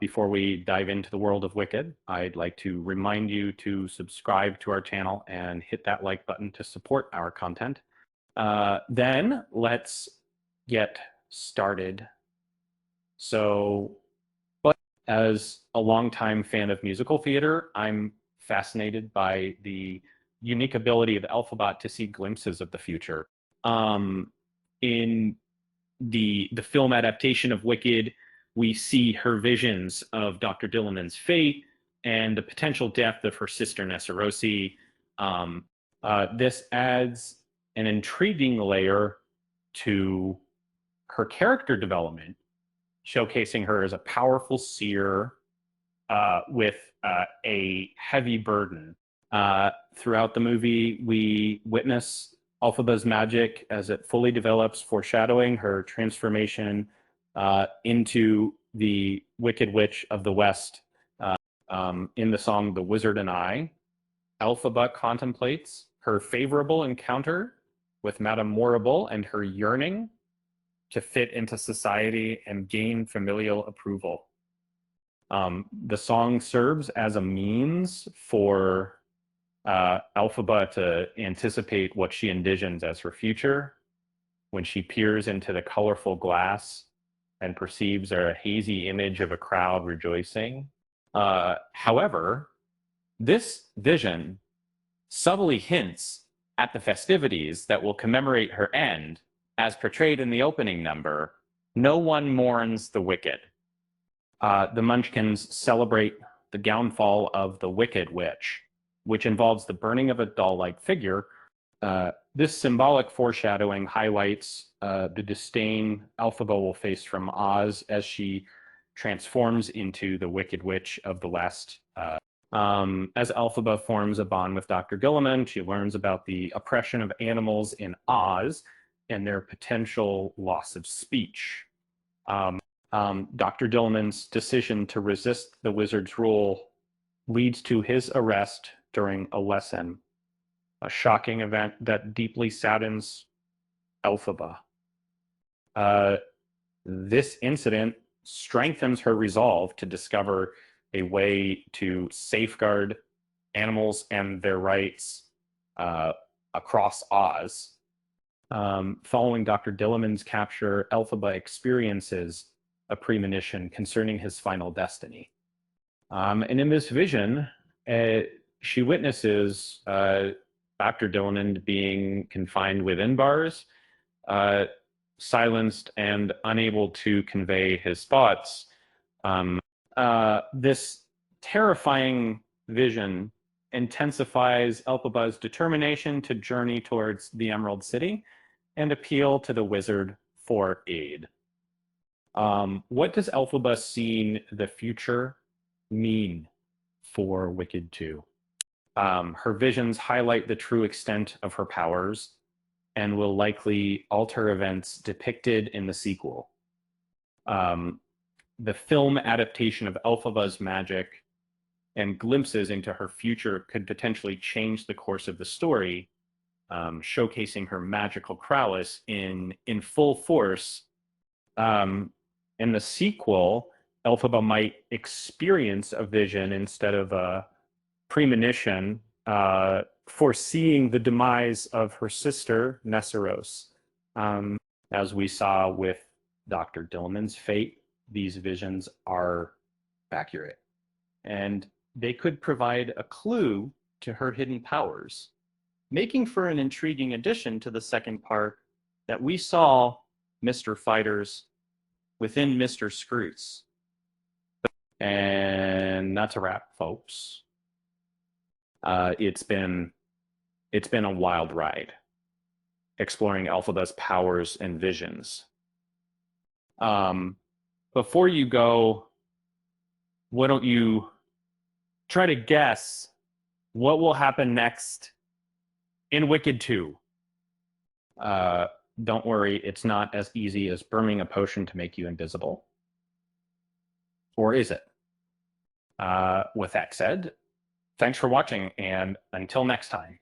Before we dive into the world of Wicked, I'd like to remind you to subscribe to our channel and hit that like button to support our content. Then let's get started. So, but as a longtime fan of musical theater, I'm fascinated by the unique ability of Elphaba to see glimpses of the future. In the film adaptation of Wicked, we see her visions of Dr. Dilliman's fate and the potential death of her sister Nessarosi. This adds an intriguing layer to her character development, showcasing her as a powerful seer with a heavy burden. Throughout the movie, we witness Elphaba's magic as it fully develops, foreshadowing her transformation into the Wicked Witch of the West. In the song The Wizard and I, Elphaba contemplates her favorable encounter with Madame Morrible and her yearning to fit into society and gain familial approval. The song serves as a means for Elphaba to anticipate what she envisions as her future when she peers into the colorful glass and perceives a hazy image of a crowd rejoicing. However, this vision subtly hints at the festivities that will commemorate her end, as portrayed in the opening number, No One Mourns the Wicked. The Munchkins celebrate the downfall of the Wicked Witch, which involves the burning of a doll-like figure. This symbolic foreshadowing highlights the disdain Elphaba will face from Oz as she transforms into the Wicked Witch of the West. As Elphaba forms a bond with Dr. Dilliman, she learns about the oppression of animals in Oz and their potential loss of speech. Dr. Dilliman's decision to resist the wizard's rule leads to his arrest during a lesson, a shocking event that deeply saddens Elphaba. This incident strengthens her resolve to discover a way to safeguard animals and their rights across Oz. Following Dr. Dilliman's capture, Elphaba experiences a premonition concerning his final destiny. And in this vision, she witnesses Dr. Dilliman being confined within bars, silenced and unable to convey his thoughts. This terrifying vision intensifies Elphaba's determination to journey towards the Emerald City and appeal to the wizard for aid. What does Elphaba seeing the future mean for Wicked 2? Her visions highlight the true extent of her powers and will likely alter events depicted in the sequel. The film adaptation of Elphaba's magic and glimpses into her future could potentially change the course of the story, showcasing her magical prowess in full force. In the sequel, Elphaba might experience a vision instead of a premonition, foreseeing the demise of her sister, Nessaros. As we saw with Dr. Dilliman's fate, these visions are accurate, and they could provide a clue to her hidden powers, making for an intriguing addition to the second part that we saw Mr. Fighters within Mr. Scroots. And that's a wrap, folks. It's been a wild ride, exploring Elphaba's powers and visions. Before you go, why don't you try to guess what will happen next in Wicked 2? Don't worry, it's not as easy as burning a potion to make you invisible. Or is it? With that said, thanks for watching, and until next time.